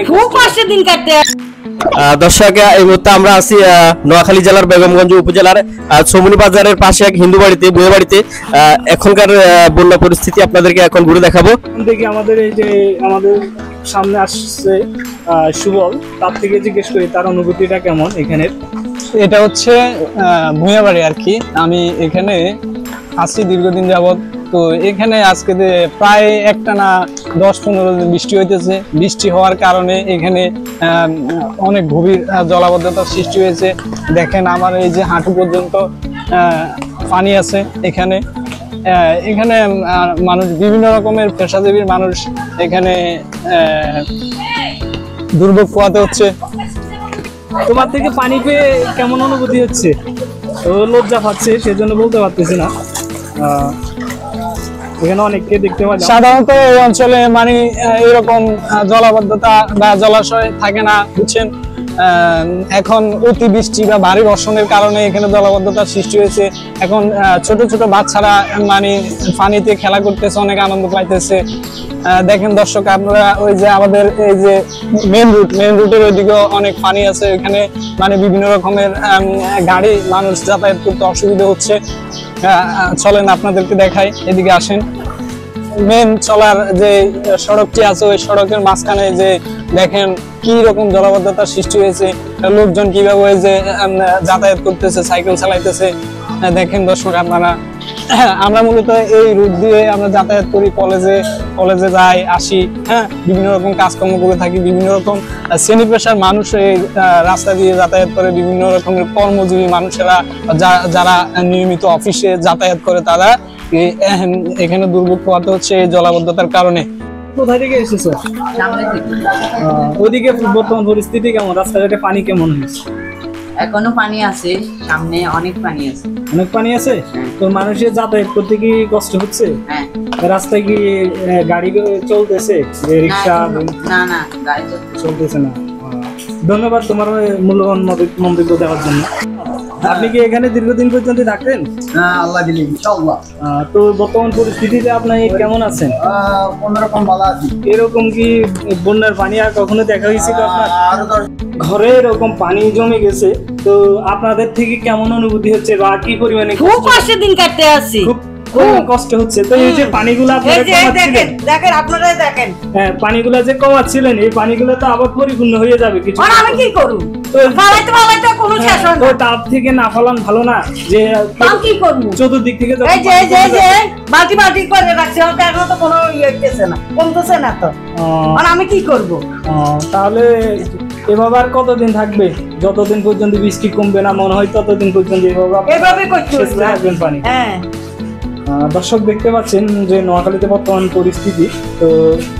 খুব কষ্টের দিন কাটতে। দর্শক, এই মুহূর্তে আমরা আছি নোয়াখালী জেলার বেগমগঞ্জ উপজেলার সমুনি বাজারের পাশে এক হিন্দু বাড়িতে, বইয়ে বাড়িতে। এখনকার বন্যা পরিস্থিতি আপনাদেরকে এখন ঘুরে দেখাবো। দেখি আমাদের এই যে আমাদের সামনে আসছে সুবল, তার থেকে জিজ্ঞেস করি তার অনুভূতিটা কেমন এখানে। এটা হচ্ছে ভুঁইয়া বাড়ি আর কি। আমি এখানে আছি দীর্ঘদিন যাবত। তো এখানে আজকে প্রায় একটানা 10-15 দিন বৃষ্টি হইতেছে। বৃষ্টি হওয়ার কারণে এখানে অনেক গভীর জলাবদ্ধতার সৃষ্টি হয়েছে। দেখেন আমার এই যে হাঁটু পর্যন্ত পানি আছে এখানে। এখানে মানুষ, বিভিন্ন রকমের পেশাজীবীর মানুষ এখানে দুর্ভোগ পোহাতে হচ্ছে। তোমার থেকে পানি পেয়ে কেমন অনুভূতি হচ্ছে? ও লজ্জা পাচ্ছে, সেজন্য বলতে পারতেছি না। এখানে অনেককে দেখতে পাচ্ছি। সাধারণত এই অঞ্চলে মানে এরকম জলাবদ্ধতা বা জলাশয় থাকে না, বুঝছেন। এখন অতিবৃষ্টি বা ভারী বর্ষণের কারণে এখানে জলাবদ্ধতার সৃষ্টি হয়েছে। এখন ছোট ছোট বাচ্চারা মানে পানিতে খেলা করতেছে, অনেক আনন্দ পাইতেছে। দেখেন দর্শক, আপনারা ওই যে আমাদের এই যে মেন রুটের ওইদিকেও অনেক পানি আছে। এখানে মানে বিভিন্ন রকমের গাড়ি, মানুষ যাতায়াত করতে অসুবিধা হচ্ছে। চলেন আপনাদেরকে দেখাই, এদিকে আসেন। মেন চলার যে সড়কটি আছে, ওই সড়কের মাঝখানে যে দেখেন কি রকম জলাবদ্ধতার সৃষ্টি হয়েছে। লোকজন কিভাবে ওই যে যাতায়াত করতেছে, সাইকেল চালাইতেছে। দেখেন দর্শক আপনারা, আমরা মূলত এই রুট দিয়ে আমরা যাতায়াত করি, কলেজে যাই আসি, হ্যাঁ, বিভিন্ন রকম কাজকর্ম করে থাকি। বিভিন্ন রকম শ্রেণী পেশার মানুষ এই রাস্তা দিয়ে যাতায়াত করে। বিভিন্ন রকমের কর্মজীবী মানুষেরা যারা নিয়মিত অফিসে যাতায়াত করে, তারা এখানে দুর্ভোগ পোহাতে হচ্ছে এই জলাবদ্ধতার কারণে। কোথায় থেকে এসেছো? ওদিকে বর্তমান পরিস্থিতি কেমন? রাস্তাঘাটে পানি কেমন হয়েছে? এখনো পানি আছে, সামনে অনেক পানি আছে। অনেক পানি আছে। তো মানুষের যাতায়াত করতে কি কষ্ট হচ্ছে? হ্যাঁ। রাস্তায় কি গাড়ি চলতেছে? রিক্সা? না না, গাড়ি চলতেছে না। ধন্যবাদ তোমার মূল্যবান মন্তব্য দেওয়ার জন্য। আপনি কি এখানে দীর্ঘদিন পর্যন্ত থাকতেন? হ্যাঁ, আল্লাহ দিলে ইনশাআল্লাহ। তো বর্তমান পরিস্থিতিতে আপনি কেমন আছেন? কোনরকম ভালো আছি। এরকম কি বন্যার পানি আর কখনো দেখা হয়েছিল আপনার? ঘরে এরকম পানি জমে গেছে, তো আপনাদের থেকে কেমন অনুভূতি হচ্ছে বা কি পরিমাণে? খুব কষ্টের দিন কাটতে আসছি, খুব কষ্ট হচ্ছে। তো এই যে পানিগুলো আপনারা কমাচ্ছিলেন, দেখেন আপনারাই দেখেন, হ্যাঁ, পানিগুলো যে কমাচ্ছিলেন, এই পানিগুলো তো আবার পরিপূর্ণ হয়ে যাবে কিছু। আমি কি করব? ফালাইতে কোনো শেষ হয় না। তো তার থেকে না ফলান ভালো না? যে কি করব? চতুর্দিক থেকে এই যে বাটি করে রাখছে, এখন তো কোনো হইতেছে না, কমতেছে না তো। আমি কি করব? তাহলে এভাবে আর কতদিন থাকবে? যতদিন পর্যন্ত বৃষ্টি কমবে না মনে হয় ততদিন পর্যন্ত এভাবে করতে থাকবেন পানি। হ্যাঁ। দর্শক দেখতে পাচ্ছেন যে নোয়াখালীতে বর্তমান পরিস্থিতি, তো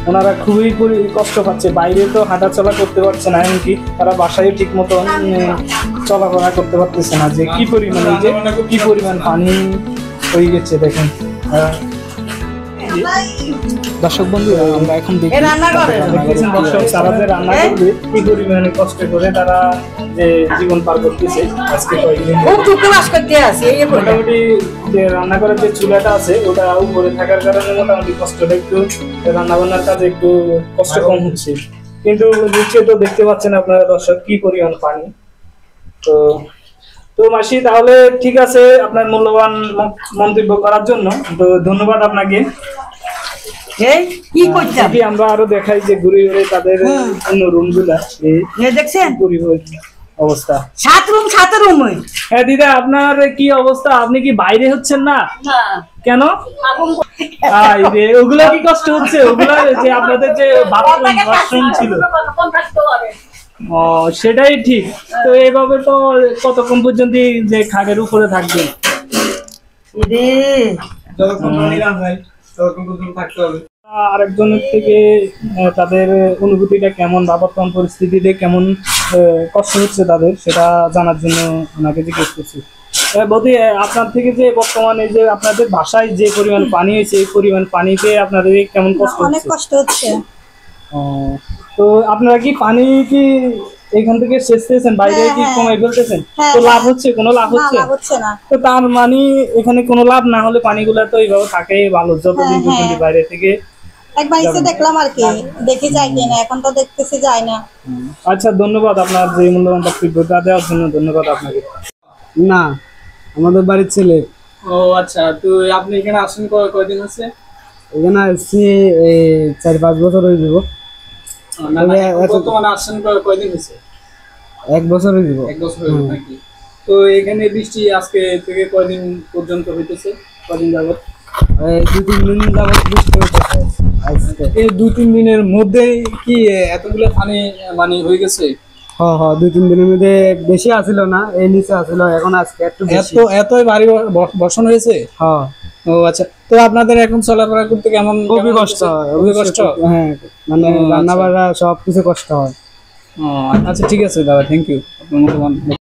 ওনারা খুবই কষ্ট পাচ্ছে। বাইরে তো হাঁটাচলা করতে পারছে না, এমনকি তারা বাসায় ঠিক মতো চলাফেরা করতে পারতেছে না। যে কি পরিমাণ পানি হয়ে গেছে দেখেন। দর্শক বন্ধু, আমরা এখন দেখতেছেন দর্শক, তারা যে রান্না করবে কি পরিমাণে কষ্ট করে তারা যে জীবন পার করতেছে আজকে কয়েকদিন। মোটামুটি যে রান্না করার যে চুলাটা আছে ওটা উপরে থাকার কারণে মোটামুটি কষ্টটা একটু, রান্না বান্নার কাজে একটু কষ্ট কম হচ্ছে। কিন্তু নিচে তো দেখতে পাচ্ছেন আপনারা দর্শক কি পরিমাণ পানি। তো মাসি, তাহলে ঠিক আছে, আপনার মূল্যবান মন্তব্য করার জন্য তো ধন্যবাদ আপনাকে। কি করছেন? আমরা আরো দেখাই যে ঘুরে ঘুরে তাদের অন্য রুম গুলা দেখছেন অবস্থা। 7 রুম। হ্যাঁ দিদা, আপনার কি অবস্থা? আপনি কি বাইরে হচ্ছেন না? কেন? ওগুলা কি কষ্ট হচ্ছে? ওগুলা যে আপনাদের যে বাথরুম ছিল, সেটাই ঠিক। তো এইভাবে তো কতক্ষণ পর্যন্ত যে খাগের উপরে থাকবে? আরেকজনের থেকে তাদের অনুভূতিটা কেমন বা বর্তমান পরিস্থিতিতে কেমন কষ্ট হচ্ছে তাদের, সেটা জানার জন্য ওনাকে জিজ্ঞেস করছি। বৌদি, আপনার থেকে যে বর্তমানে যে আপনাদের বাসায় যে পরিমাণ পানি হয়েছে, এই পরিমাণ পানিতে আপনাদের কেমন কষ্ট হচ্ছে? অনেক কষ্ট হচ্ছে। তো আপনারা কি পানি কি এখান থেকে শেষ পেয়েছেন? বাইরে কি কমাই ফেলতেছেন? তো লাভ হচ্ছে? কোনো লাভ হচ্ছে না। তো তার মানে এখানে কোনো লাভ না হলে পানিগুলা তো এইভাবে থাকে ভালো, যতদিন পর্যন্ত বাইরে থেকে একবার এসে দেখলাম আর কি, দেখি যায় কিনা, এখন তো দেখতেছি যায় না। আচ্ছা, ধন্যবাদ আপনার যে মূল্যবান বক্তব্যটা দেওয়ার জন্য, ধন্যবাদ আপনাকে। না, আমাদের বাড়ির ছেলে। ও আচ্ছা, তো আপনি এখানে আসেন কয়দিন হচ্ছে? এখানে আসছি 4-5 বছর হয়ে যাব। বর্তমানে আসেন কয়দিন হচ্ছে? 1 বছর হয়ে যাব। 1 বছর হয়ে নাকি? তো এখানে বৃষ্টি আজকে থেকে কয়দিন পর্যন্ত হইতেছে, কয়দিন যাবত? 2-3 দিন যাবত বৃষ্টি হইতেছে আজকে। এই 2-3 দিনের মধ্যে কি এতগুলো পানি মানে হয়ে গেছে? হ্যাঁ হ্যাঁ, 2-3 দিনের মধ্যে বেশি আসিল না, এই নিচে আসিল, এখন আজকে একটু বেশি। এতই ভারী বর্ষণ হয়েছে? হ্যাঁ। ও আচ্ছা, তো আপনাদের এখন চলাফেরা করতে কেমন খুবই কষ্ট হয়, খুবই কষ্ট? হ্যাঁ, মানে রান্না বান্না সবকিছু কষ্ট হয়। ও আচ্ছা, ঠিক আছে দাদা, থ্যাংক ইউ আপনার মতামত